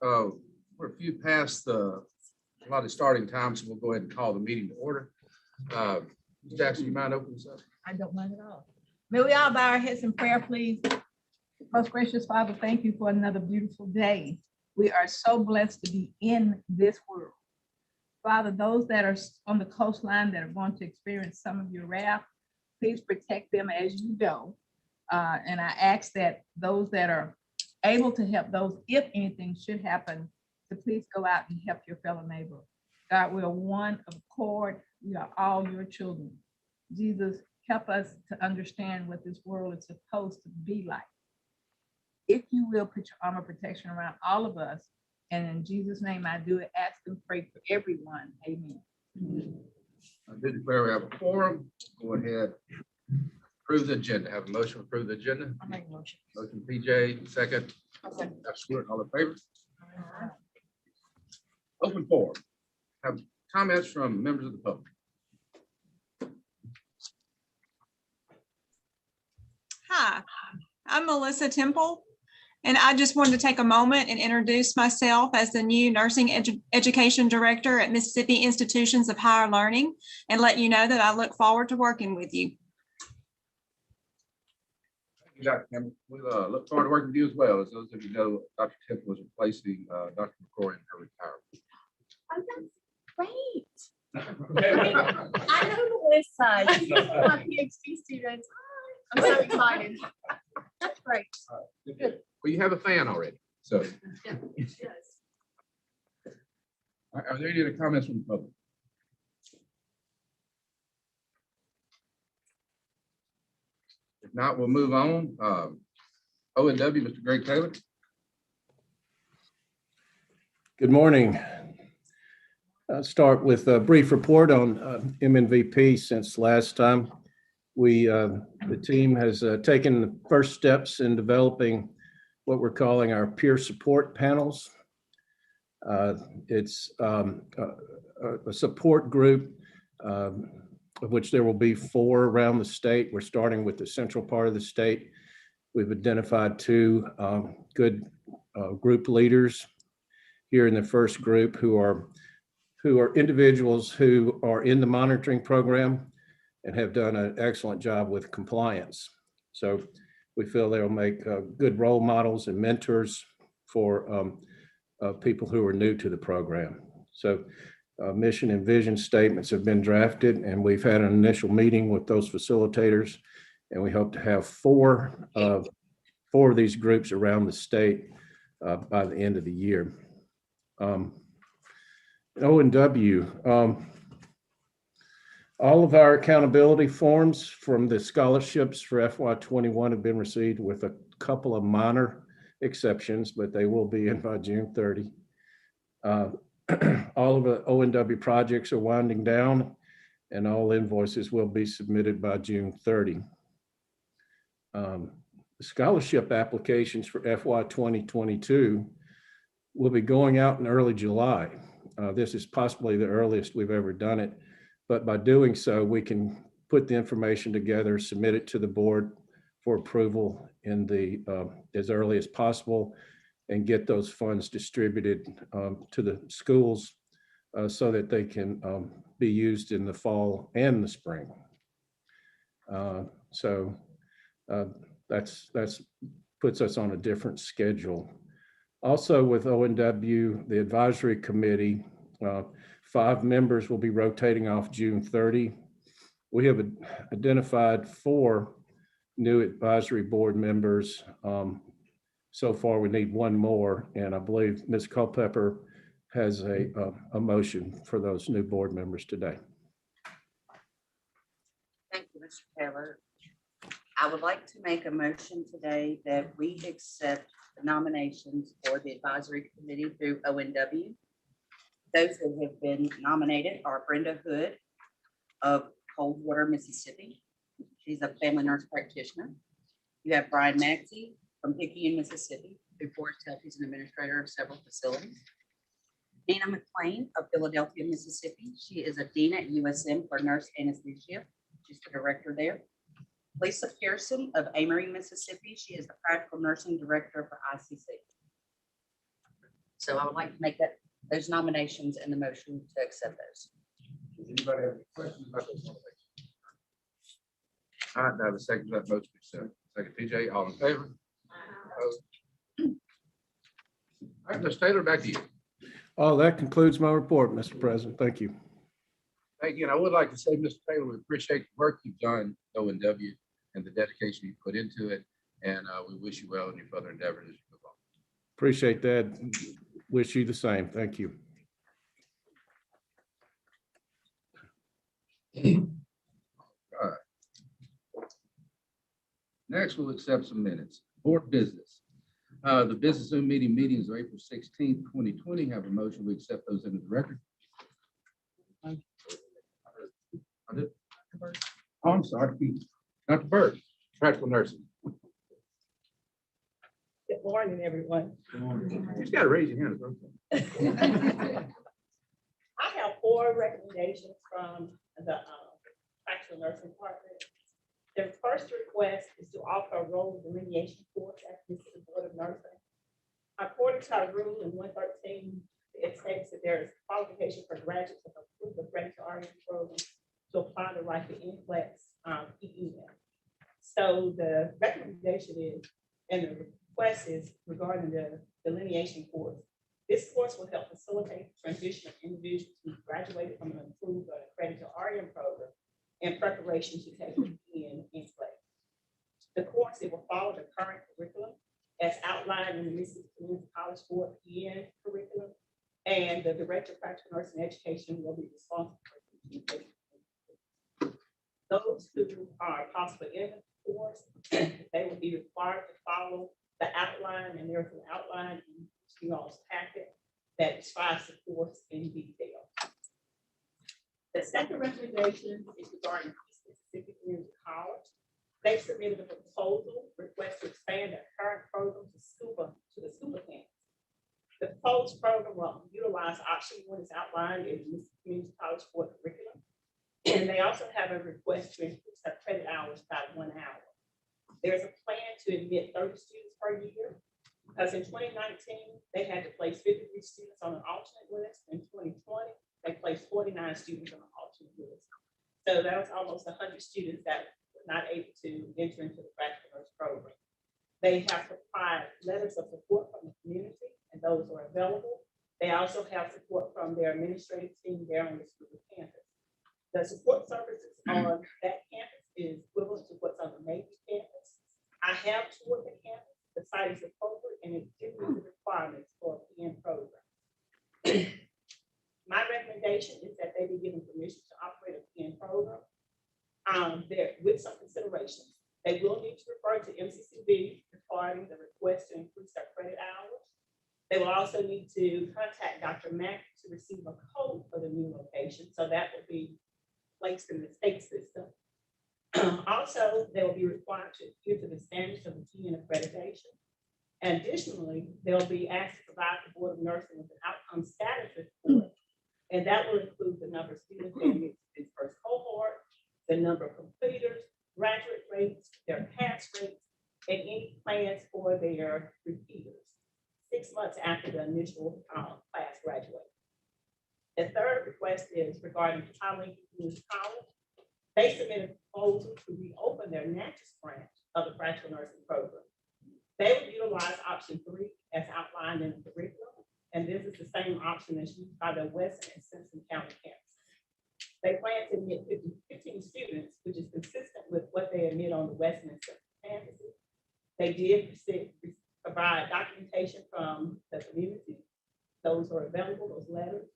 We're a few past the allotted starting time, so we'll go ahead and call the meeting to order. Ms. Jackson, you mind opening this up? I don't mind at all. May we all bow our heads in prayer, please? Most gracious Father, thank you for another beautiful day. We are so blessed to be in this world. Father, those that are on the coastline that are going to experience some of your wrath, please protect them as you go. And I ask that those that are able to help those, if anything should happen, to please go out and help your fellow neighbor. God, we are one of accord. We are all your children. Jesus, help us to understand what this world is supposed to be like. If you will, put your armor protection around all of us. And in Jesus' name, I do it, ask and pray for everyone. Amen. I did declare we have a quorum. Go ahead. Approve the agenda. Have a motion to approve the agenda. I'll make a motion. Motion PJ, second. Okay. Stewart, all in favor? Open forum. Have comments from members of the public. Hi, I'm Melissa Temple, and I just wanted to take a moment and introduce myself as the new Nursing Education Director at Mississippi Institutions of Higher Learning, and let you know that I look forward to working with you. Thank you, Dr. Campbell. We look forward to working with you as well. As those of you know, Dr. Temple is replacing Dr. McCrory in her retirement. Oh, that's great. I know the west side. My PhD students. I'm so excited. That's great. Well, you have a fan already, so. Yes. Are there any other comments from the public? If not, we'll move on. O&W, Mr. Greg Taylor. Good morning. I'll start with a brief report on Mnvp. Since last time, the team has taken the first steps in developing what we're calling our peer support panels. It's a support group of which there will be 4 around the state. We're starting with the central part of the state. We've identified 2 good group leaders here in the first group who are individuals who are in the monitoring program and have done an excellent job with compliance. So we feel they'll make good role models and mentors for people who are new to the program. So mission and vision statements have been drafted, and we've had an initial meeting with those facilitators, and we hope to have 4 of these groups around the state by the end of the year. O&W, all of our accountability forms from the scholarships for FY21 have been received, with a couple of minor exceptions, but they will be in by June 30. All of the O&W projects are winding down, and all invoices will be submitted by June 30. The scholarship applications for FY 2022 will be going out in early July. This is possibly the earliest we've ever done it, but by doing so, we can put the information together, submit it to the board for approval in the as early as possible, and get those funds distributed to the schools so that they can be used in the fall and the spring. So that's puts us on a different schedule. Also with O&W, the advisory committee, 5 members will be rotating off June 30. We have identified 4 new advisory board members. So far, we need 1 more, and I believe Ms. Culpepper has a motion for those new board members today. Thank you, Mr. Taylor. I would like to make a motion today that we accept the nominations for the advisory committee through O&W. Those who have been nominated are Brenda Hood of Coldwater, Mississippi. She's a family nurse practitioner. You have Brian Maxey from Picayune, Mississippi, who Forest Health is an administrator of several facilities. Nina McLean of Philadelphia, Mississippi. She is a dean at USM for nurse anesthesia. She's the director there. Lisa Pearson of Amory, Mississippi. She is the practical nursing director for ICC. So I would like to make those nominations and the motion to accept those. Does anybody have any questions about those nominations? All right, now the second to that motion, accept. Second, TJ, all in favor? Opposed? All right, Mr. Taylor, back to you. Oh, that concludes my report, Mr. President. Thank you. Thank you. And I would like to say, Mr. Taylor, we appreciate the work you've done, ONW, and the dedication you put into it. And we wish you well in your further endeavors as you move on. Appreciate that. Wish you the same. Thank you. All right. Next, we'll accept some minutes. Board business. The business Zoom meetings of April 16th, 2020. Have a motion. We accept those into the record. I did. Oh, I'm sorry. Dr. Burke, practical nursing. Good morning, everyone. You just got to raise your hand. I have 4 recommendations from the practical nursing department. The first request is to offer a role delineation course at the Board of Nursing. According to our rule in 113, it states that there is qualification for graduates of approved accredited RN program to apply the right to NCLEX EEM. So the recommendation is, and the request is regarding the delineation course. This course will help facilitate the transition of individuals who graduated from an approved or accredited RN program in preparation to take in NCLEX. The course, it will follow the current curriculum as outlined in the Mississippi Community College Board PN curriculum, and the Director of Practical Nursing Education will be responsible for implementation. Those who are possibly in the course, they will be required to follow the outline, and there's an outline in you all's packet that describes the course in detail. The second recommendation is regarding Mississippi Community College. They submitted a proposal request to expand their current program to the SCUBA campus. The proposed program will utilize option 1 as outlined in the Mississippi Community College Board curriculum. And they also have a request to increase their credit hours by 1 hour. There's a plan to admit 30 students per year, because in 2019, they had to place 53 students on an alternate list. In 2020, they placed 49 students on an alternate list. So that was almost 100 students that were not able to enter into the practical nurse program. They have supplied letters of support from the community, and those are available. They also have support from their administrative team there on the school campus. The support services on that campus is equivalent to what's on the Navy campus. I have toured the campus. The site is appropriate and it gives me the requirements for a PN program. My recommendation is that they be given permission to operate a PN program. There with some considerations. They will need to refer to MCCB regarding the request to increase their credit hours. They will also need to contact Dr. Mack to receive a code for the new location. So that will be placed in the state system. Also, they will be required to adhere to the standards of the PN accreditation. And additionally, they'll be asked to provide the Board of Nursing with an outcome status report. And that will include the number of students in its first cohort, the number of completers, graduate rates, their pass rates, and any plans for their repeaters 6 months after the initial class graduates. The third request is regarding Lincoln Community College. They submitted a proposal to reopen their Natchez branch of the practical nursing program. They would utilize option 3 as outlined in the curriculum, and this is the same option as used by the Weston and Simpson County campus. They plan to admit 15 students, which is consistent with what they admit on the Weston and Simpson campuses. They did provide documentation from the community. Those are available, those letters.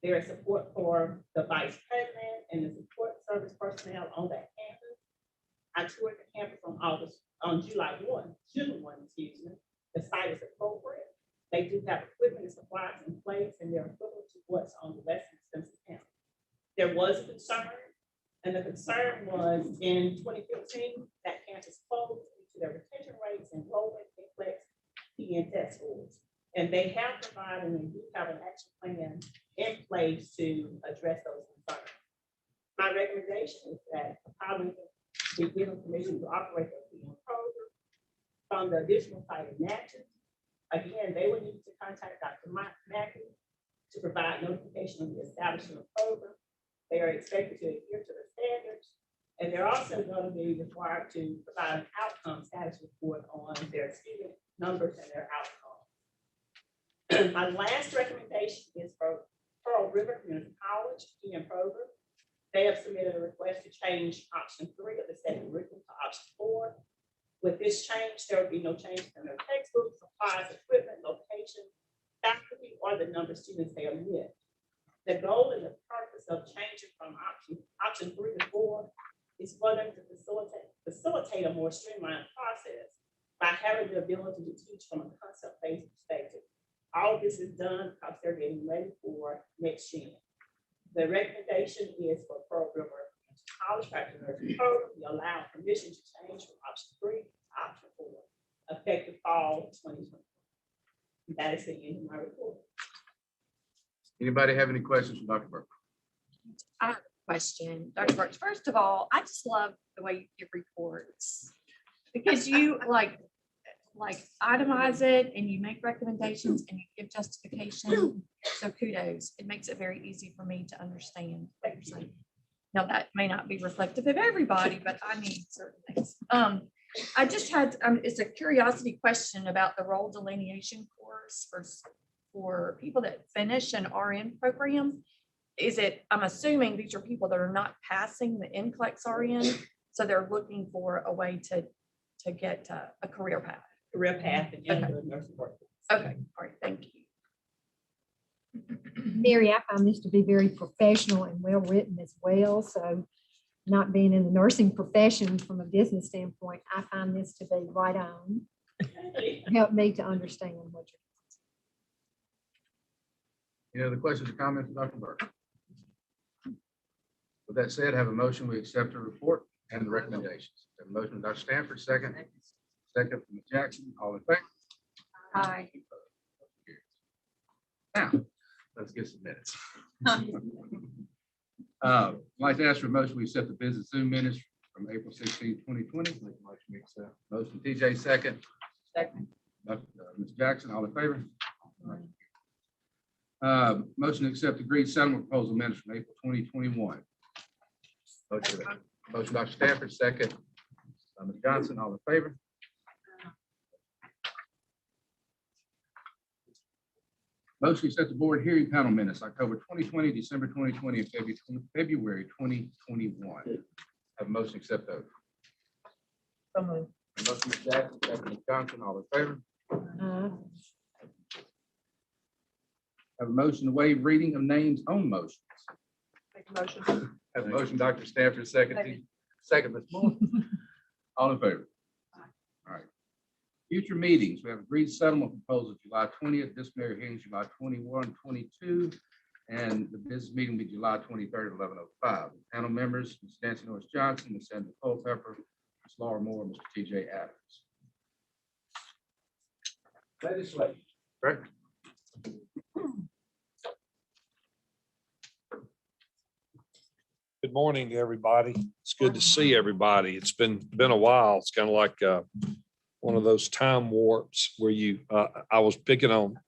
There is support for the vice president and the support service personnel on that campus. I toured the campus on June 1, excuse me. The site is appropriate. They do have equipment and supplies in place, and they're equivalent to what's on the West Simpson campus. There was a concern, and the concern was in 2015, that campus closed due to their retention rates, enrollment, complex PN test scores. And they have provided and do have an action plan in place to address those concerns. My recommendation is that Lincoln be given permission to operate the PN program from the additional site of Natchez. Again, they will need to contact Dr. Mackey to provide notification of the establishment of program. They are expected to adhere to the standards. And they're also going to be required to provide an outcome status report on their student numbers and their outcomes. My last recommendation is for Pearl River Community College PM program. They have submitted a request to change option 3 of the second curriculum to option 4. With this change, there will be no change in their textbooks, supplies, equipment, location, faculty, or the number of students they admit. The goal and the purpose of changing from option 3 to 4 is for them to facilitate a more streamlined process by having the ability to teach from a concept-based perspective. All of this is done because they're getting ready for next year. The recommendation is for Pearl River College Practice Nursing Program to allow permission to change from option 3 to option 4, effective fall 2020. That is the end of my report. Anybody have any questions for Dr. Burke? I have a question, Dr. Birch. First of all, I just love the way you give reports because you like itemize it and you make recommendations and you give justification. So kudos. It makes it very easy for me to understand what you're saying. Now that may not be reflective of everybody, but I need certain things. I just had, it's a curiosity question about the role delineation course for people that finish an RN program. Is it, I'm assuming these are people that are not passing the NCLEX RN, so they're looking for a way to get a career path. Career path and Okay. the nursing workforce. Okay, all right, thank you. Mary, I find this to be very professional and well-written as well. So not being in the nursing profession from a business standpoint, I find this to be right on. Help me to understand what Any other questions or comments for Dr. Burke? With that said, have a motion, we accept the report and the recommendations. Have a motion, Dr. Stanford, second. Second from Ms. Jackson, all in favor? Aye. Now, let's get some minutes. I'd like to ask for a motion, we accept the business Zoom minutes from April 16, 2020. Motion TJ, second. Second. Ms. Jackson, all in favor? Motion to accept agreed settlement proposal minutes from April 2021. Motion Dr. Stanford, second. Ms. Johnson, all in favor? Motion to accept the board hearing panel minutes, October 2020, December 2020, and February 2021. Have a motion to accept those. So moved. Motion Ms. Jackson, second Ms. Johnson, all in favor? Have a motion to waive reading of names on motions. Make a motion. Have a motion, Dr. Stanford, second. Second, Ms. Moore. All in favor? All right. Future meetings, we have agreed settlement proposal July 20th, disciplinary hearings July 21, 22, and the business meeting will be July 23rd at 11:05. Panel members, Ms. Nancy Norris Johnson, Ms. Sandra Culpepper, Ms. Laura Moore, Mr. TJ Adams. Legislature. Right. Good morning to everybody. It's good to see everybody. It's been a while. It's kind of like one of those time warps where I was picking on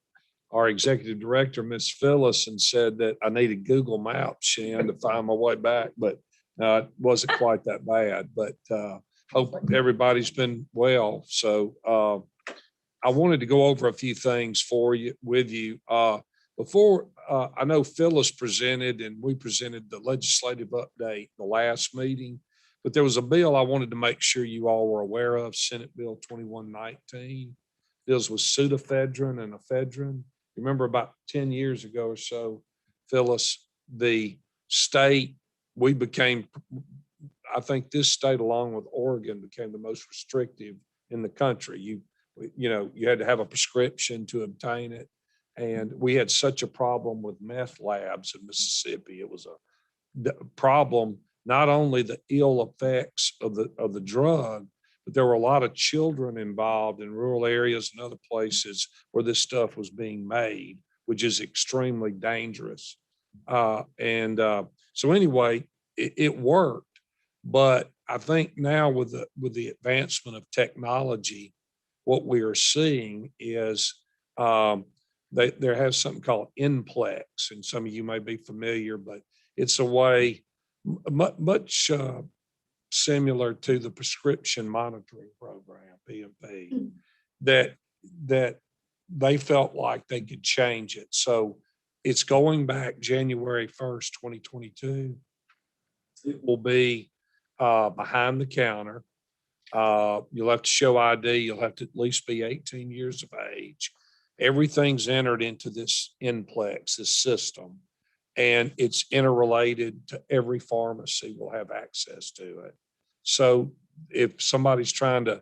our executive director, Miss Phyllis, and said that I needed Google Maps to find my way back, but it wasn't quite that bad. But hope everybody's been well. So I wanted to go over a few things with you. Before, I know Phyllis presented and we presented the legislative update the last meeting, but there was a bill I wanted to make sure you all were aware of, Senate Bill 2119, deals with pseudoephedrine and ephedrine. Remember about 10 years ago or so, Phyllis, the state, I think this state along with Oregon became the most restrictive in the country. You had to have a prescription to obtain it. And we had such a problem with meth labs in Mississippi. It was a problem, not only the ill effects of the drug, but there were a lot of children involved in rural areas and other places where this stuff was being made, which is extremely dangerous. So anyway, it worked. But I think now with the advancement of technology, what we are seeing is There has something called NPLEX, and some of you may be familiar, but it's a way much similar to the prescription monitoring program, PMP, that they felt like they could change it. So it's going back January 1st, 2022. It will be behind the counter. You'll have to show ID. You'll have to at least be 18 years of age. Everything's entered into this NPLEX, this system, and it's interrelated to every pharmacy will have access to it. So if somebody's trying to,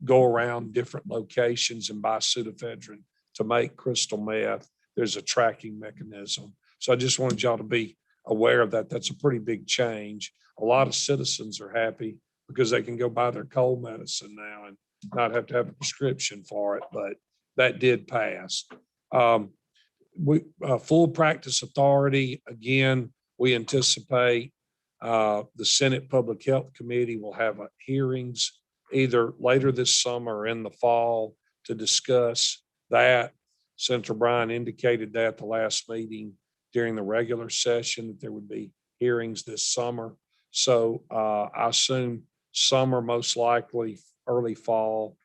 go around different locations and buy pseudoephedrine to make crystal meth, there's a tracking mechanism. So I just wanted y'all to be aware of that. That's a pretty big change. A lot of citizens are happy because they can go buy their cold medicine now and not have to have a prescription for it, but that did pass. Full practice authority, again, we anticipate the Senate Public Health Committee will have hearings either later this summer or in the fall to discuss that. Senator Bryan indicated that at the last meeting during the regular session that there would be hearings this summer. So I assume summer, most likely early fall.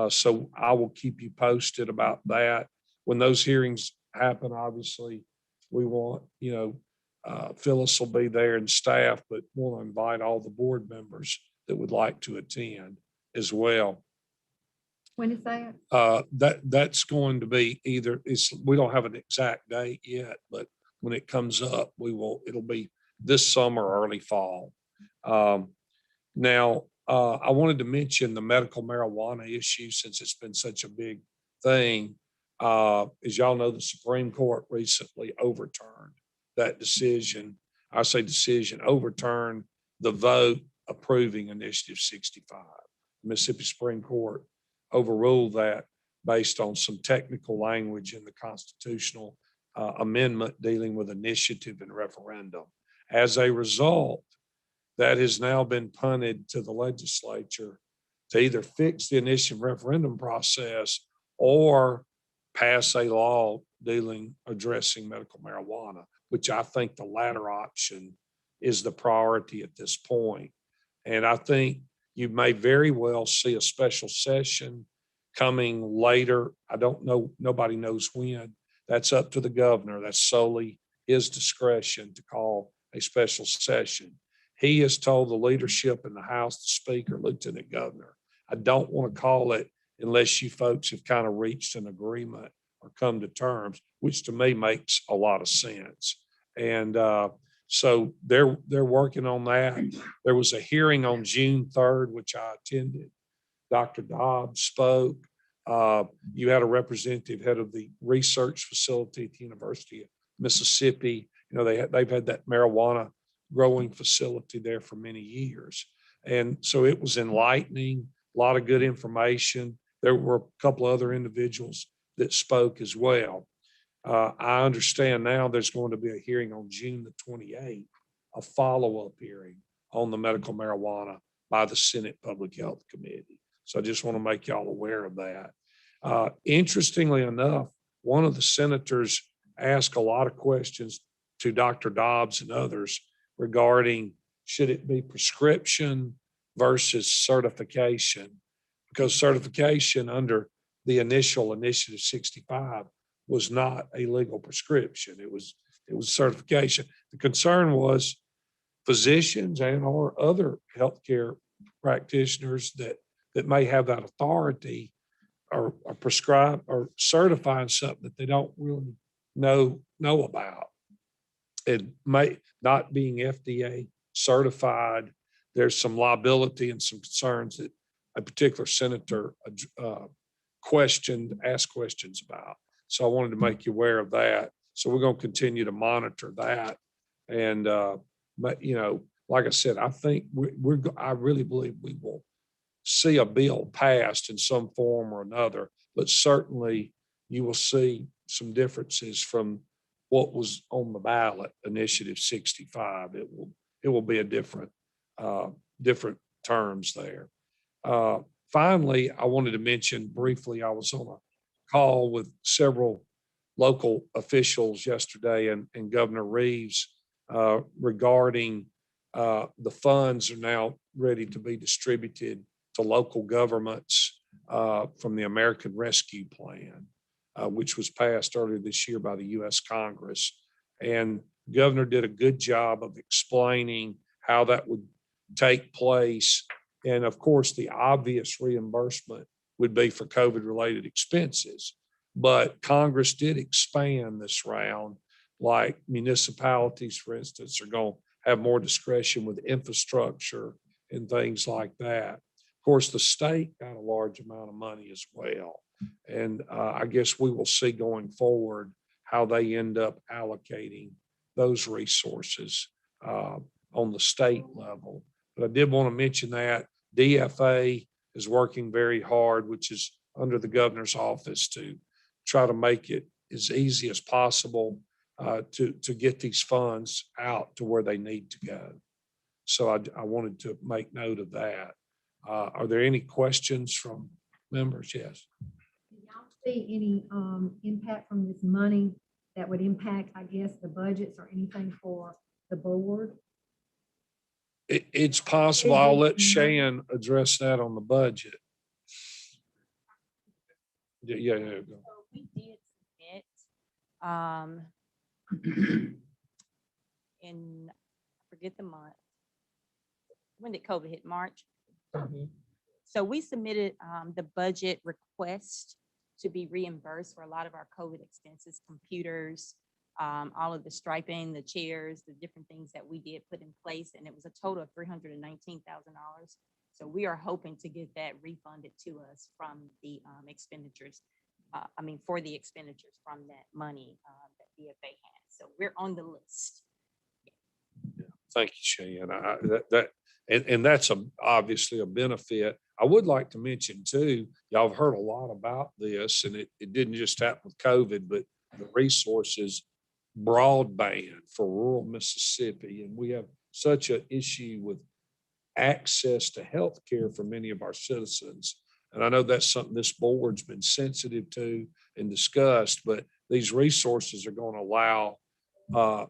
So I will keep you posted about that. When those hearings happen, obviously, we want, Phyllis will be there and staff, but we'll invite all the board members that would like to attend as well. When is that? That's going to be we don't have an exact date yet, but when it comes up, it'll be this summer or early fall. Now, I wanted to mention the medical marijuana issue since it's been such a big thing. As y'all know, the Supreme Court recently overturned that decision. I say decision, overturned the vote approving Initiative 65. Mississippi Supreme Court overruled that based on some technical language in the constitutional amendment dealing with initiative and referendum. As a result, that has now been punted to the legislature to either fix the initiative referendum process or pass a law addressing medical marijuana, which I think the latter option is the priority at this point. And I think you may very well see a special session coming later. I don't know, nobody knows when. That's up to the governor. That's solely his discretion to call a special session. He has told the leadership in the House, the Speaker, Lieutenant Governor, I don't want to call it unless you folks have kind of reached an agreement or come to terms, which to me makes a lot of sense. And so they're working on that. There was a hearing on June 3rd, which I attended. Dr. Dobbs spoke. You had a representative head of the research facility at the University of Mississippi. They've had that marijuana growing facility there for many years. And so it was enlightening, a lot of good information. There were a couple of other individuals that spoke as well. I understand now there's going to be a hearing on June the 28th, a follow-up hearing on the medical marijuana by the Senate Public Health Committee. So I just want to make y'all aware of that. Interestingly enough, one of the senators asked a lot of questions to Dr. Dobbs and others regarding should it be prescription versus certification, because certification under the initial Initiative 65 was not a legal prescription. It was certification. The concern was physicians and or other healthcare practitioners that may have that authority or prescribe or certifying something that they don't really know about. It may not being FDA certified. There's some liability and some concerns that a particular senator asked questions about. So I wanted to make you aware of that. So we're going to continue to monitor that. And, like I said, I think I really believe we will see a bill passed in some form or another, but certainly you will see some differences from what was on the ballot, Initiative 65. It will be a different terms there. Finally, I wanted to mention briefly, I was on a call with several local officials yesterday and Governor Reeves regarding the funds are now ready to be distributed to local governments from the American Rescue Plan, which was passed earlier this year by the U.S. Congress. And Governor did a good job of explaining how that would take place. And of course, the obvious reimbursement would be for COVID-related expenses. But Congress did expand this round, like municipalities, for instance, are going to have more discretion with infrastructure and things like that. Of course, the state got a large amount of money as well. And I guess we will see going forward how they end up allocating those resources on the state level. But I did want to mention that DFA is working very hard, which is under the governor's office, to try to make it as easy as possible to get these funds out to where they need to go. So I wanted to make note of that. Are there any questions from members? Yes. Do y'all see any impact from this money that would impact, I guess, the budgets or anything for the board? It's possible. I'll let Shan address that on the budget. Yeah. So we did submit, in, I forget the month. When did COVID hit? March? So we submitted the budget request to be reimbursed for a lot of our COVID expenses, computers, all of the striping, the chairs, the different things that we did put in place. And it was a total of $319,000. So we are hoping to get that refunded to us from the expenditures. For the expenditures from that money that DFA has. So we're on the list. Yeah. Thank you, Shan. And that's obviously a benefit. I would like to mention too, y'all have heard a lot about this, and it didn't just happen with COVID, but the resources, broadband for rural Mississippi. And we have such an issue with access to health care for many of our citizens. And I know that's something this board's been sensitive to and discussed, but these resources are going to allow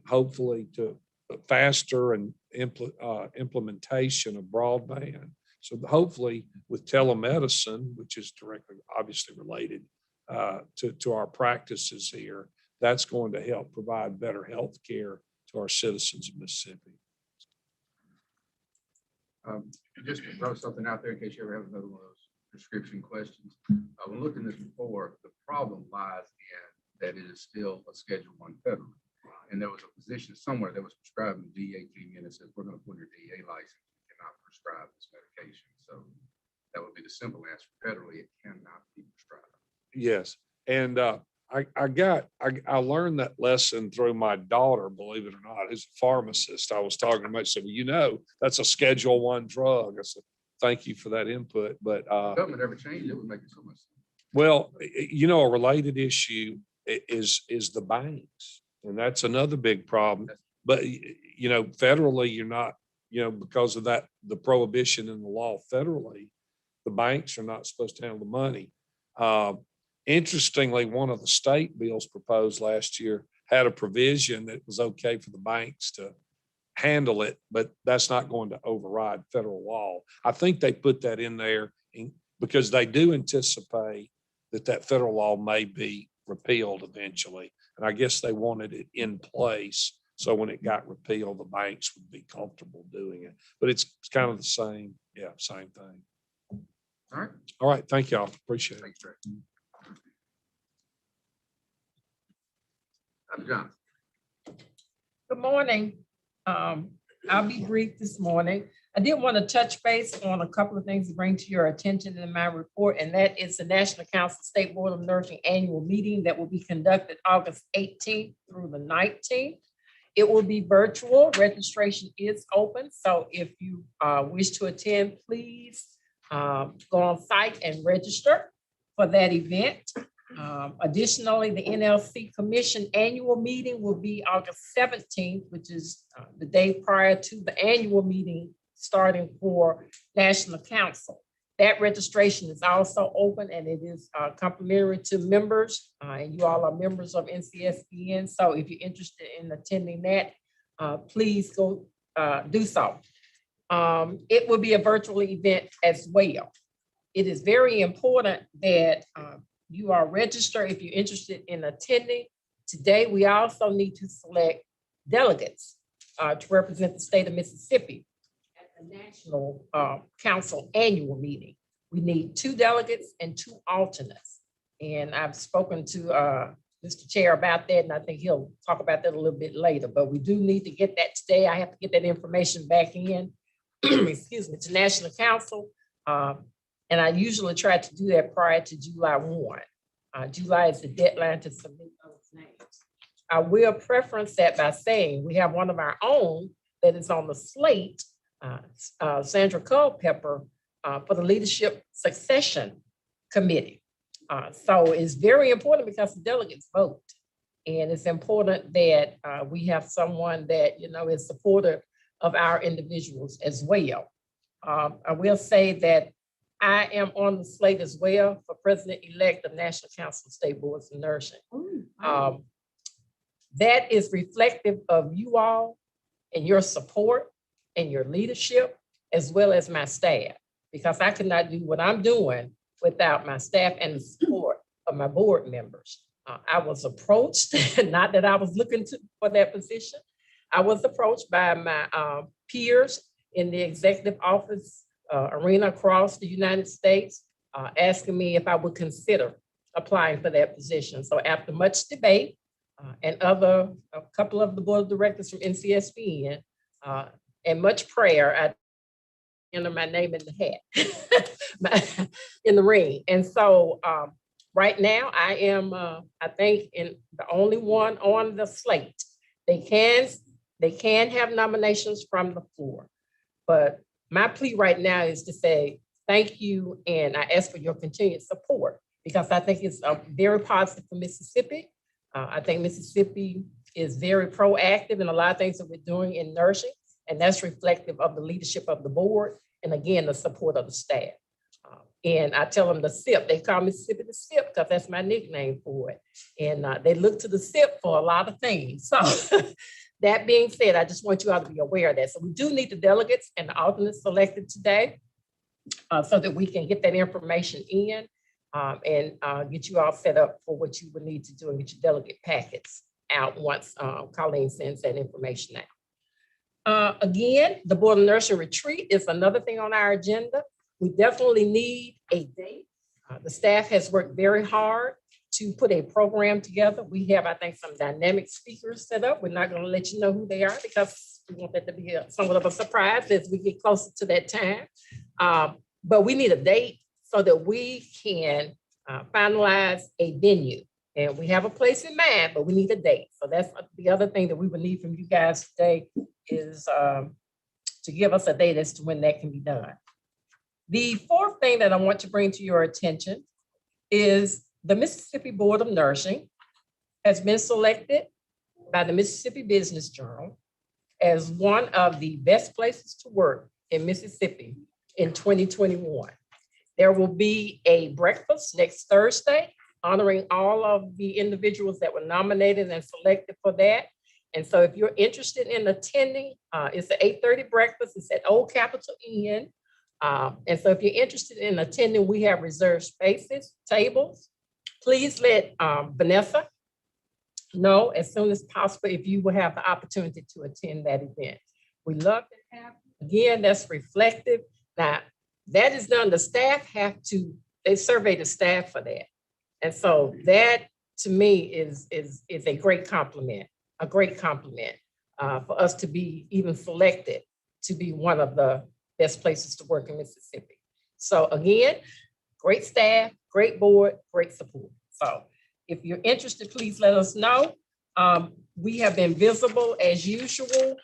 hopefully to faster and implementation of broadband. So hopefully with telemedicine, which is directly obviously related to our practices here, that's going to help provide better health care to our citizens of Mississippi. Just to throw something out there in case you ever have another one of those prescription questions. When looking at this before, the problem lies in that it is still a Schedule I federal. And there was a position somewhere that was prescribing DA came in and said, we're going to put your DA license, you cannot prescribe this medication. So that would be the simple answer. Federally, it cannot be prescribed. Yes. And I learned that lesson through my daughter, believe it or not, who's a pharmacist. I was talking about, she said, well, that's a Schedule I drug. I said, thank you for that input. But government ever changed, it would make it so much sense. Well, a related issue is the banks. And that's another big problem. But, federally, you're not, because of that, the prohibition in the law federally, the banks are not supposed to handle the money. Interestingly, one of the state bills proposed last year had a provision that was okay for the banks to handle it, but that's not going to override federal law. I think they put that in there because they do anticipate that federal law may be repealed eventually. And I guess they wanted it in place. So when it got repealed, the banks would be comfortable doing it. But it's kind of the same. Yeah, same thing. All right. All right. Thank y'all. Appreciate it. Thanks, Trey. John. Good morning. I'll be brief this morning. I did want to touch base on a couple of things to bring to your attention in my report, and that is the National Council State Board of Nursing annual meeting that will be conducted August 18th through the 19th. It will be virtual. Registration is open. So if you wish to attend, please go on site and register for that event. Additionally, the NLC Commission annual meeting will be August 17th, which is the day prior to the annual meeting starting for National Council. That registration is also open and it is complimentary to members. And you all are members of NCSBN. So if you're interested in attending that, please go do so. It will be a virtual event as well. It is very important that you are registered if you're interested in attending. Today, we also need to select delegates to represent the state of Mississippi at the National Council Annual Meeting. We need 2 delegates and 2 alternates. And I've spoken to Mr. Chair about that, and I think he'll talk about that a little bit later, but we do need to get that today. I have to get that information back in, excuse me, to National Council. And I usually try to do that prior to July 1. July is the deadline to submit those names. I will preference that by saying we have one of our own that is on the slate, Sandra Culpepper, for the Leadership Succession Committee. So it's very important because the delegates vote. And it's important that we have someone that, you know, is supportive of our individuals as well. I will say that I am on the slate as well for President-elect of National Council of State Boards of Nursing. That is reflective of you all and your support and your leadership, as well as my staff, because I could not do what I'm doing without my staff and the support of my board members. I was approached, not that I was looking for that position. I was approached by my peers in the executive office arena across the United States, asking me if I would consider applying for that position. So after much debate and a couple of the board of directors from NCSBN and much prayer, I entered my name in the hat, in the ring. And so right now I am, I think, the only one on the slate. They can have nominations from the floor, but my plea right now is to say thank you, and I ask for your continued support because I think it's very positive for Mississippi. I think Mississippi is very proactive in a lot of things that we're doing in nursing, and that's reflective of the leadership of the board and again, the support of the staff. And I tell them the SIP, they call Mississippi the SIP because that's my nickname for it. And they look to the SIP for a lot of things. So that being said, I just want you all to be aware of that. So we do need the delegates and the alternates selected today so that we can get that information in and get you all set up for what you would need to do and get your delegate packets out once Colleen sends that information out. Again, the Board of Nursing Retreat is another thing on our agenda. We definitely need a date. The staff has worked very hard to put a program together. We have, I think, some dynamic speakers set up. We're not going to let you know who they are because we want that to be somewhat of a surprise as we get closer to that time. But we need a date so that we can finalize a venue. And we have a place in mind, but we need a date. So that's the other thing that we would need from you guys today is to give us a date as to when that can be done. The fourth thing that I want to bring to your attention is the Mississippi Board of Nursing has been selected by the Mississippi Business Journal as one of the best places to work in Mississippi in 2021. There will be a breakfast next Thursday honoring all of the individuals that were nominated and selected for that. And so if you're interested in attending, it's an 8:30 breakfast. It's at Old Capitol Inn. And so if you're interested in attending, we have reserved spaces, tables. Please let Vanessa know as soon as possible if you will have the opportunity to attend that event. We love to have you. Again, that's reflective. Now, that is done, the staff have to, they survey the staff for that. And so that to me is a great compliment for us to be even selected to be one of the best places to work in Mississippi. So again, great staff, great board, great support. So if you're interested, please let us know. We have been visible as usual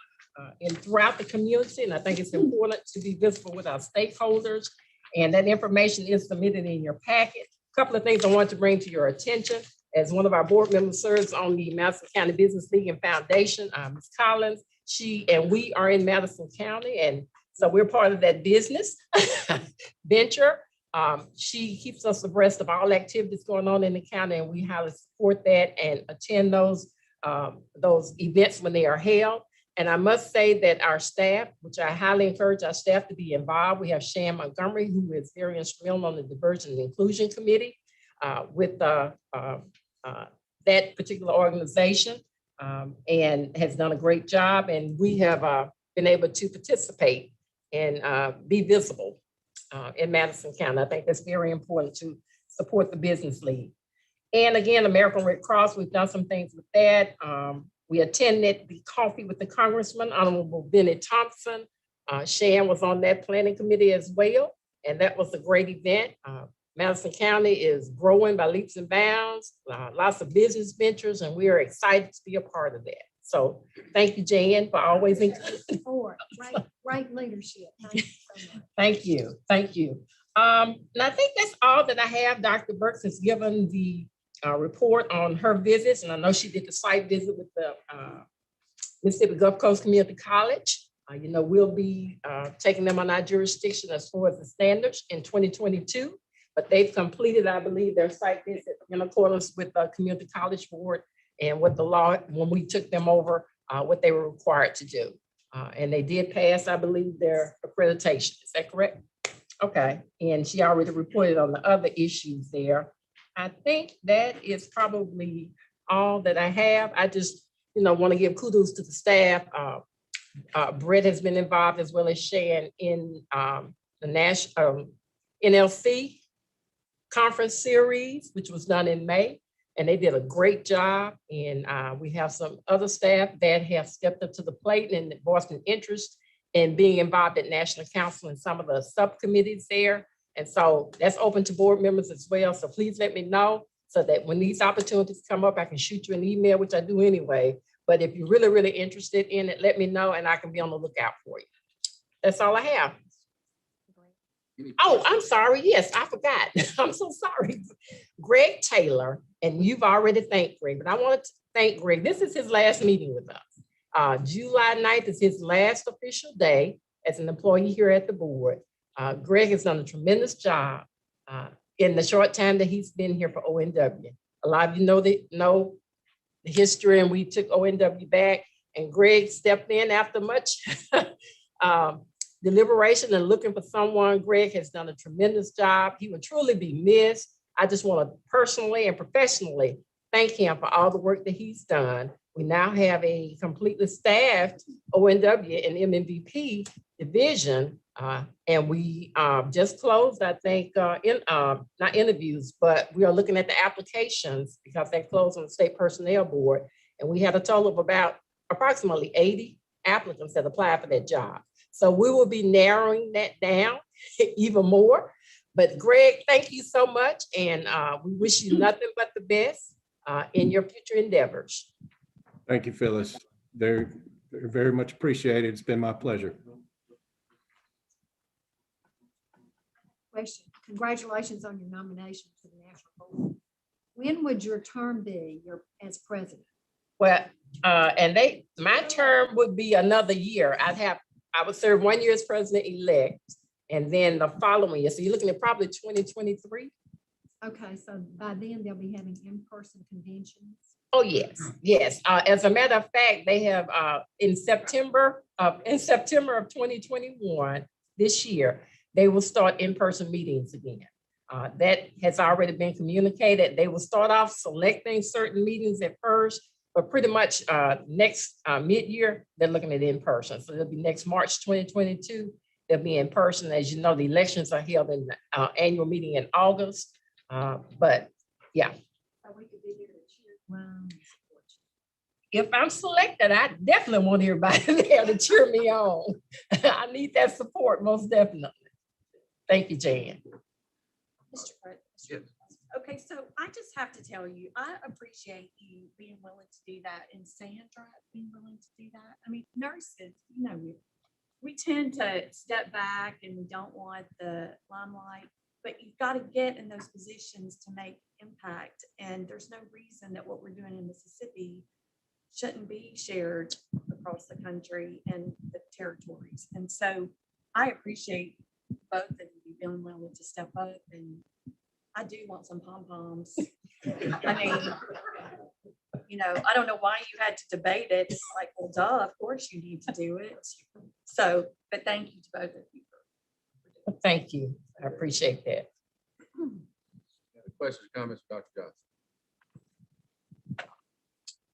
and throughout the community. And I think it's important to be visible with our stakeholders. And that information is submitted in your packet. A couple of things I want to bring to your attention. As one of our board members serves on the Madison County Business League and Foundation, Ms. Collins, she and we are in Madison County, and So we're part of that business venture. She keeps us abreast of all activities going on in the county, and we highly support that and attend those events when they are held. And I must say that our staff, which I highly encourage our staff to be involved. We have Shan Montgomery, who is very instrumental on the Diversity and Inclusion Committee with that particular organization, and has done a great job. And we have been able to participate and be visible in Madison County. I think that's very important to support the business league. And again, American Red Cross, we've done some things with that. We attended the Coffee with the Congressman, Honorable Benny Thompson. Shan was on that planning committee as well, and that was a great event. Madison County is growing by leaps and bounds, lots of business ventures, and we are excited to be a part of that. So thank you, Jan, for always including. Great leadership. Thank you so much. Thank you, thank you. And I think that's all that I have. Dr. Burks has given the report on her visits, and I know she did the site visit with the Mississippi Gulf Coast Community College. We'll be taking them on our jurisdiction as far as the standards in 2022, but they've completed, I believe, their site visit in accordance with the Community College Board and what the law, when we took them over, what they were required to do. And they did pass, I believe, their accreditation. Is that correct? Okay, and she already reported on the other issues there. I think that is probably all that I have. I just, want to give kudos to the staff. Brett has been involved as well as Shan in the national NLC conference series, which was done in May, and they did a great job. And we have some other staff that have stepped up to the plate and voiced an interest in being involved at National Council and some of the subcommittees there. And so that's open to board members as well. So please let me know so that when these opportunities come up, I can shoot you an email, which I do anyway. But if you're really, really interested in it, let me know and I can be on the lookout for you. That's all I have. Oh, I'm sorry. Yes, I forgot. I'm so sorry. Greg Taylor, and you've already thanked Greg, but I wanted to thank Greg. This is his last meeting with us. July 9th is his last official day as an employee here at the board. Greg has done a tremendous job in the short time that he's been here for ONW. A lot of you know the history, and we took ONW back, and Greg stepped in after much deliberation and looking for someone. Greg has done a tremendous job. He will truly be missed. I just want to personally and professionally thank him for all the work that he's done. We now have a completely staffed ONW and Mnvp division. And we just closed, I think, not interviews, but we are looking at the applications because they closed on the State Personnel Board. And we had a total of about approximately 80 applicants that applied for that job. So we will be narrowing that down even more. But Greg, thank you so much. And we wish you nothing but the best in your future endeavors. Thank you, Phyllis. Very, very, very much appreciated. It's been my pleasure. Question. Congratulations on your nomination for the National Board. When would your term be as president? Well, my term would be another year. I would serve 1 year as president-elect, and then the following year. So you're looking at probably 2023. Okay, so by then they'll be having in-person conventions. Oh, yes, yes. As a matter of fact, they have in September of 2021, this year, they will start in-person meetings again. That has already been communicated. They will start off selecting certain meetings at first, but pretty much next mid-year, they're looking at in-person. So it'll be next March 2022, they'll be in person. As you know, the elections are held in the annual meeting in August. But yeah. Wow. If I'm selected, I definitely want everybody there to cheer me on. I need that support, most definitely. Thank you, Jan. Mr. President. Okay, so I just have to tell you, I appreciate you being willing to do that, and Sandra being willing to do that. I mean, nurses, we tend to step back and we don't want the limelight, but you've got to get in those positions to make impact. And there's no reason that what we're doing in Mississippi shouldn't be shared across the country and the territories. And so I appreciate both of you feeling willing to step up, and I do want some pom-poms. I mean, you know, I don't know why you had to debate it. It's like, well, duh, of course you need to do it. So, but thank you to both of you. Thank you. I appreciate that. Any questions, comments, for Dr. Johnson?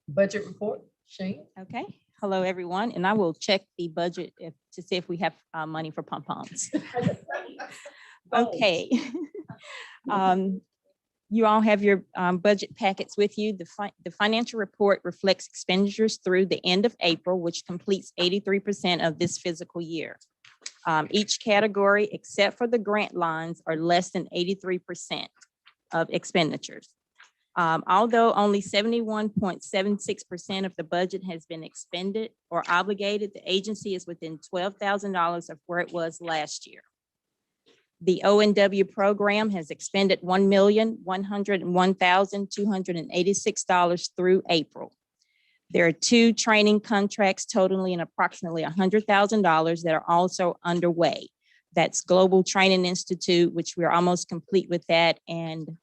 Budget report, Shane? Okay, hello, everyone, and I will check the budget to see if we have money for pom-poms. Okay. You all have your budget packets with you. The financial report reflects expenditures through the end of April, which completes 83% of this fiscal year. Each category, except for the grant lines, are less than 83% of expenditures. Although only 71.76% of the budget has been expended or obligated, the agency is within $12,000 of where it was last year. The O&W program has expended $1,101,286 through April. There are 2 training contracts totaling approximately $100,000 that are also underway. That's Global Training Institute, which we're almost complete with that, and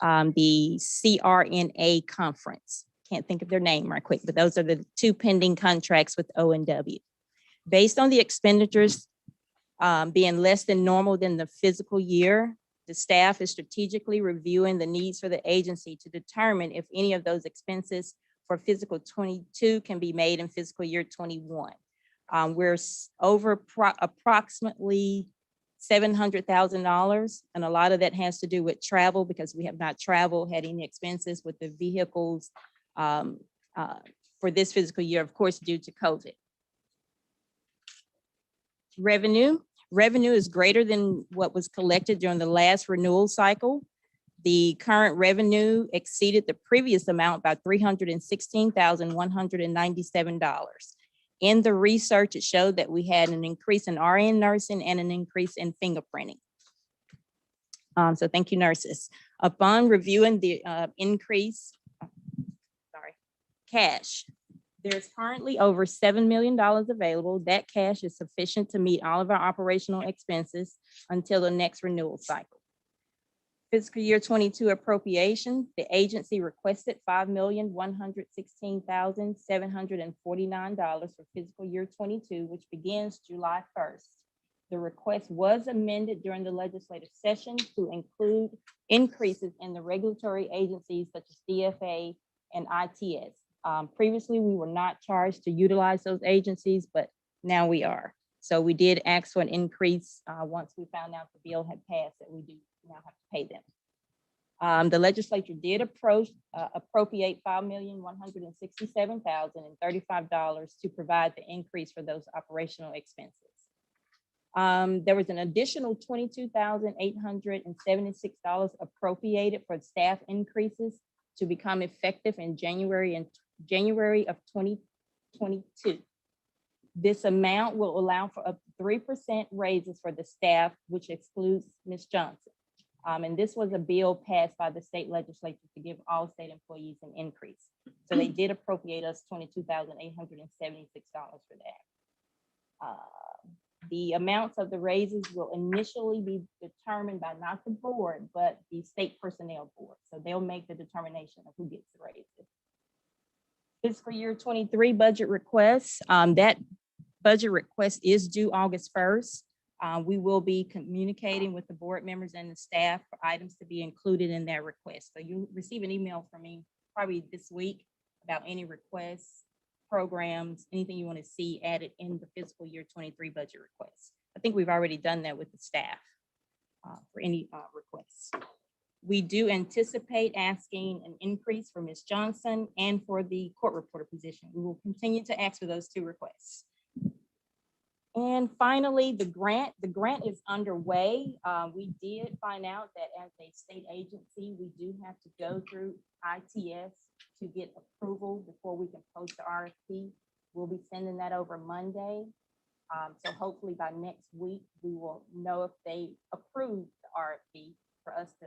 the CRNA conference. Can't think of their name right quick, but those are the 2 pending contracts with O&W. Based on the expenditures being less than normal than the fiscal year, the staff is strategically reviewing the needs for the agency to determine if any of those expenses for fiscal 22 can be made in fiscal year 21. We're over approximately $700,000, and a lot of that has to do with travel because we have not traveled, had any expenses with the vehicles for this fiscal year, of course, due to COVID. Revenue is greater than what was collected during the last renewal cycle. The current revenue exceeded the previous amount by $316,197. In the research, it showed that we had an increase in RN nursing and an increase in fingerprinting. So thank you, nurses. Upon reviewing the cash, there's currently over $7 million available. That cash is sufficient to meet all of our operational expenses until the next renewal cycle. Fiscal year 22 appropriation, the agency requested $5,116,749 for fiscal year 22, which begins July 1st. The request was amended during the legislative session to include increases in the regulatory agencies such as DFA and ITS. Previously, we were not charged to utilize those agencies, but now we are. So we did ask for an increase once we found out the bill had passed that we do now have to pay them. The legislature did appropriate $5,167,035 to provide the increase for those operational expenses. There was an additional $22,876 appropriated for staff increases to become effective in January of 2022. This amount will allow for up to 3% raises for the staff, which excludes Ms. Johnson. And this was a bill passed by the state legislature to give all state employees an increase. So they did appropriate us $22,876 for that. The amounts of the raises will initially be determined by not the board, but the state personnel board. So they'll make the determination of who gets the raises. Fiscal year 23 budget requests. That budget request is due August 1st. We will be communicating with the board members and the staff for items to be included in that request. So you'll receive an email from me probably this week about any requests, programs, anything you want to see added in the fiscal year 23 budget requests. I think we've already done that with the staff for any requests. We do anticipate asking an increase for Ms. Johnson and for the court reporter position. We will continue to ask for those 2 requests. And finally, the grant is underway. We did find out that as a state agency, we do have to go through ITS to get approval before we can post the RFP. We'll be sending that over Monday. So hopefully by next week, we will know if they approve the RFP for us to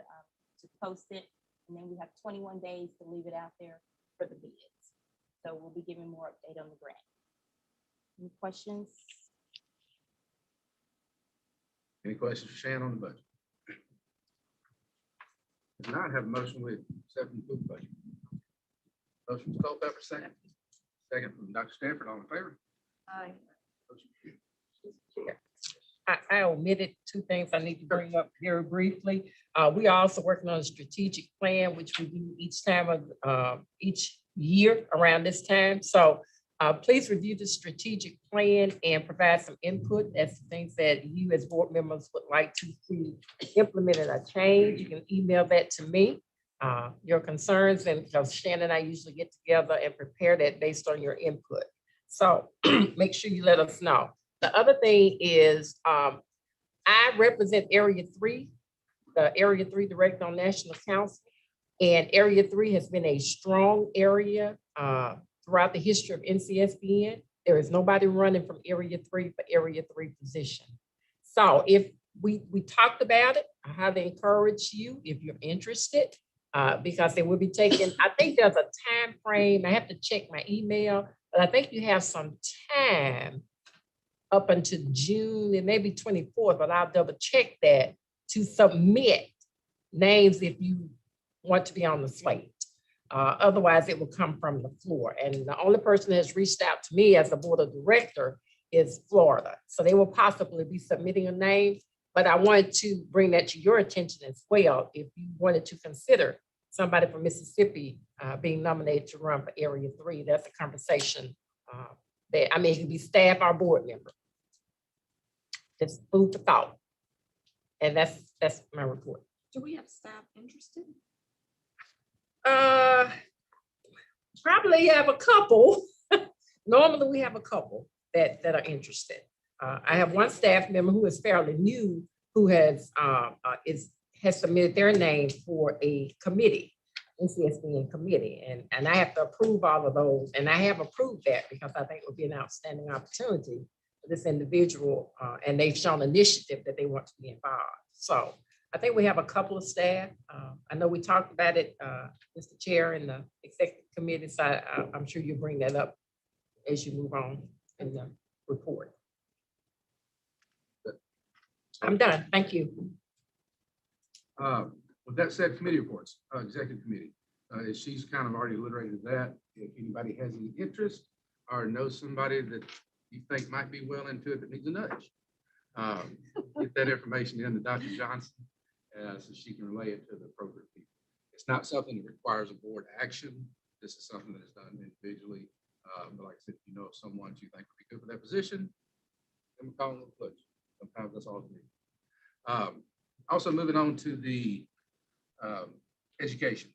post it. And then we have 21 days to leave it out there for the bids. So we'll be giving more update on the grant. Any questions? Any questions for Shannon on the budget? If not, have a motion with accepting the food budget. Motion from Culpepper, second. Second from Dr. Stanford, all in favor? Aye. Motion carries. I omitted two things I need to bring up very briefly. We are also working on a strategic plan, which we do each time of, each year around this time. So please review the strategic plan and provide some input as to things that you as board members would like to see implemented or change. You can email that to me, your concerns, and because Shannon and I usually get together and prepare that based on your input. So make sure you let us know. The other thing is, I represent Area 3, the Area 3 Director on National Council. And Area 3 has been a strong area throughout the history of NCSBN. There is nobody running from Area 3 for Area 3 position. So if we talked about it, I highly encourage you, if you're interested, because it will be taken, I think there's a time frame. I have to check my email, but I think you have some time up until June, it may be 24th, but I'll double check that to submit names if you want to be on the slate. Otherwise, it will come from the floor. And the only person that has reached out to me as the board of director is Florida. So they will possibly be submitting a name, but I wanted to bring that to your attention as well. If you wanted to consider somebody from Mississippi being nominated to run for Area 3, that's a conversation that, I mean, it can be staff or board member. It's food for thought. And that's my report. Do we have staff interested? Probably have a couple. Normally we have a couple that are interested. I have one staff member who is fairly new, who has submitted their name for a committee, NCSBN committee, and I have to approve all of those, and I have approved that because I think it would be an outstanding opportunity for this individual, and they've shown initiative that they want to be involved. So I think we have a couple of staff. I know we talked about it, Mr. Chair, in the executive committee, so I'm sure you'll bring that up as you move on in the report. I'm done. Thank you. With that said, committee reports, executive committee. She's kind of already alliterated that. If anybody has any interest or knows somebody that you think might be well into it that needs a nudge, get that information in to Dr. Johnson so she can relay it to the appropriate people. It's not something that requires a board action. This is something that is done individually. But like I said, if you know of someone you think would be good for that position, then we're calling them a push. Sometimes that's all it needs. Also moving on to the education.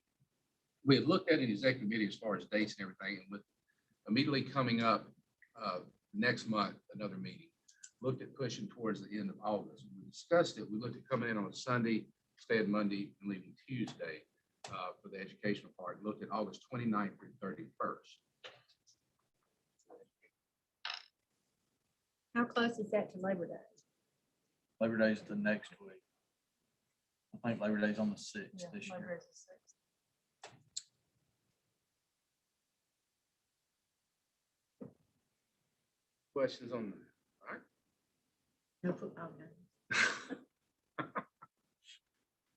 We had looked at an executive committee as far as dates and everything, and with immediately coming up next month, another meeting, looked at pushing towards the end of August. When we discussed it, we looked at coming in on a Sunday, staying Monday, and leaving Tuesday for the educational part. Looked at August 29th through 31st. How close is that to Labor Day? Labor Day is the next week. I think Labor Day is on the 6th this year. Questions on that? All right.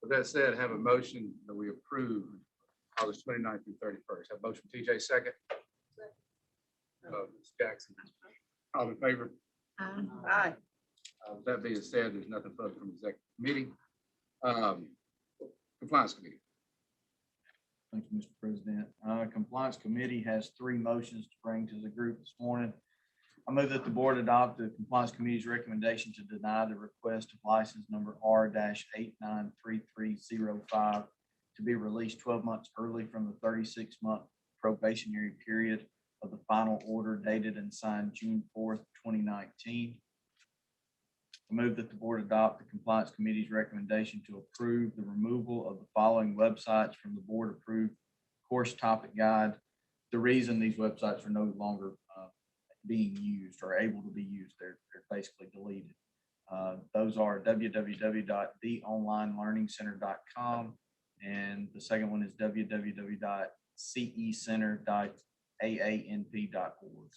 With that said, have a motion that we approve August 29th through 31st. Have a motion, TJ, second. Ms. Jackson, all in favor? Aye. With that being said, there's nothing further from the executive committee. Compliance committee. Thank you, Mr. President. Compliance Committee has 3 motions to bring to the group this morning. I move that the board adopt the Compliance Committee's recommendation to deny the request of license number R-893305 to be released 12 months early from the 36-month probationary period of the final order dated and signed June 4th, 2019. I move that the board adopt the Compliance Committee's recommendation to approve the removal of the following websites from the board approved course topic guide. The reason these websites are no longer being used or able to be used, they're basically deleted. Those are www.theonlinelearningcenter.com, and the second one is www.cecenter.aanp.org.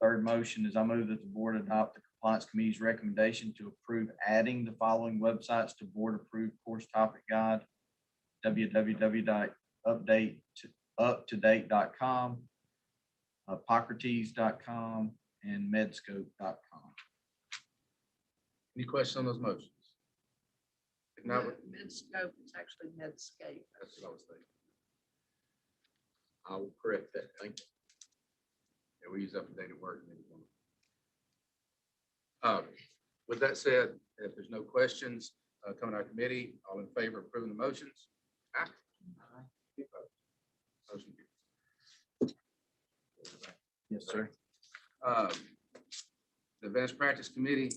third motion is I move that the board adopt the compliance committee's recommendation to approve adding the following websites to board approved course topic guide: www.uptodate.com, Hippocrates.com, and medscope.com. Any questions on those motions? If not, Medscope, it's actually Medscape. that's what I was thinking. I will correct that. Thank you. Yeah, we use up-to-date work. With that said, if there's no questions coming out of committee, all in favor of approving the motions? Aye. Any opposed? Motion carries. Yes, sir. The Advanced Practice Committee,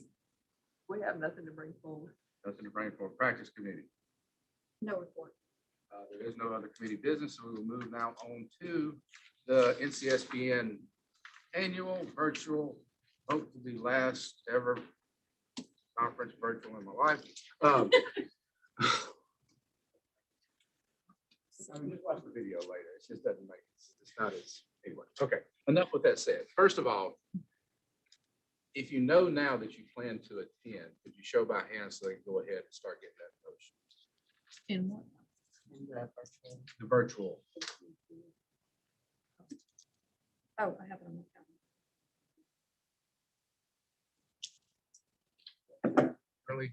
We have nothing to bring forward. nothing to bring for Practice Committee. No report. There is no other committee business, so we will move now on to the NCSBN annual virtual, hope to be last ever conference virtual in my life. I'm gonna watch the video later. It just doesn't make, it's not as, anyway. Okay, enough with that said. First of all, if you know now that you plan to attend, could you show by hand so they can go ahead and start getting that motion? In what? The virtual. Oh, I have it on my calendar. Really?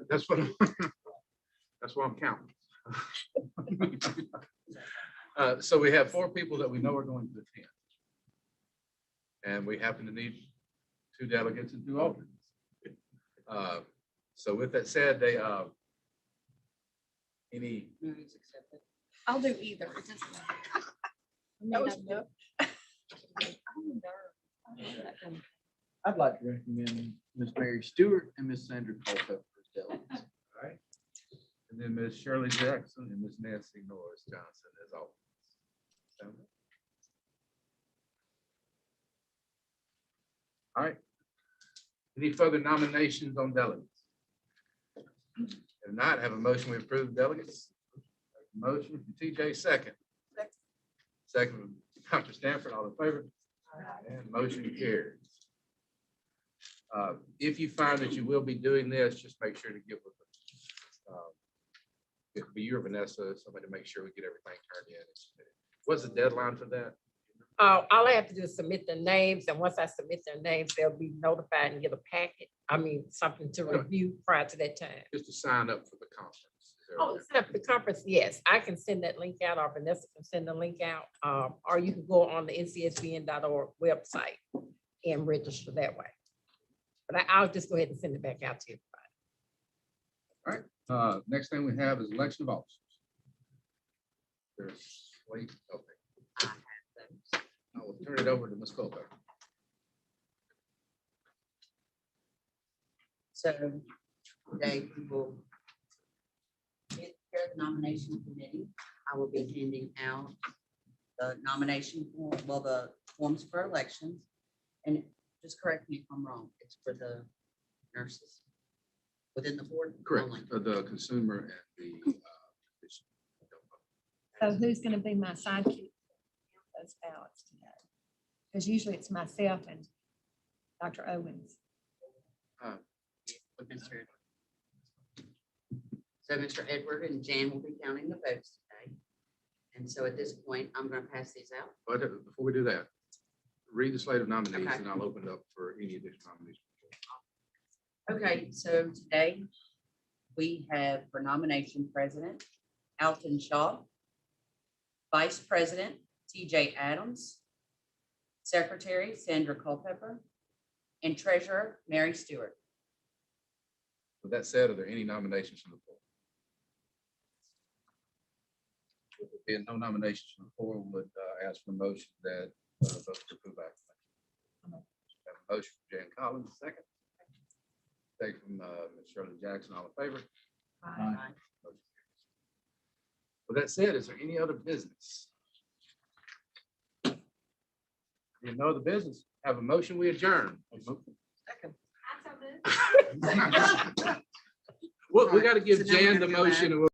That's what, that's what I'm counting. So we have 4 people that we know are going to attend. And we happen to need 2 delegates and 2 alternates. So with that said, they, any, I'll do either. It doesn't matter. That was good. I'd like to recommend Ms. Mary Stewart and Ms. Sandra Culpepper as delegates. all right? And then Ms. Shirley Jackson and Ms. Nancy Norris Johnson as alternates. All right. Any further nominations on delegates? If not, have a motion, we approve delegates. Motion from TJ, second. Second from Dr. Stanford, all in favor? And motion carries. If you find that you will be doing this, just make sure to get with it could be you or Vanessa, somebody to make sure we get everything turned in and submitted. What's the deadline for that? All I have to do is submit their names, and once I submit their names, they'll be notified and get a packet. I mean, something to review prior to that time. Just to sign up for the conference. Is there- Oh, set up the conference, yes, I can send that link out, or Vanessa can send the link out, or you can go on the ncsbn.org website and register that way. But I'll just go ahead and send it back out to you. Next thing we have is election of officers. There's, wait, okay. I will turn it over to Ms. Colbert. So today we will get here the nomination committee. I will be handing out the nomination form, well, the forms for elections. And just correct me if I'm wrong, it's for the nurses within the board. Correct, only. for the consumer and the. So who's gonna be my sidekick? Those ballots today. Because usually it's myself and Dr. Owens. With Mr. Edward. So Mr. Edward and Jan will be counting the votes today. And so at this point, I'm going to pass these out. But before we do that, read the slate of nominees Okay. and I'll open it up for any additional nominees. Okay, so today we have for nomination President Alton Shaw, Vice President TJ Adams, Secretary Sandra Culpepper, and Treasurer Mary Stewart. With that said, are there any nominations from the floor? If there being no nominations from the floor, would ask for a motion that vote to approve acclamation. Have a motion from Jan Collins, second. Second from Ms. Shirley Jackson, all in favor? Aye. Motion carries. With that said, is there any other business? If no other business, have a motion, we adjourn. Second. Well, we got to give So now we're Jan gonna the go back. motion and we'll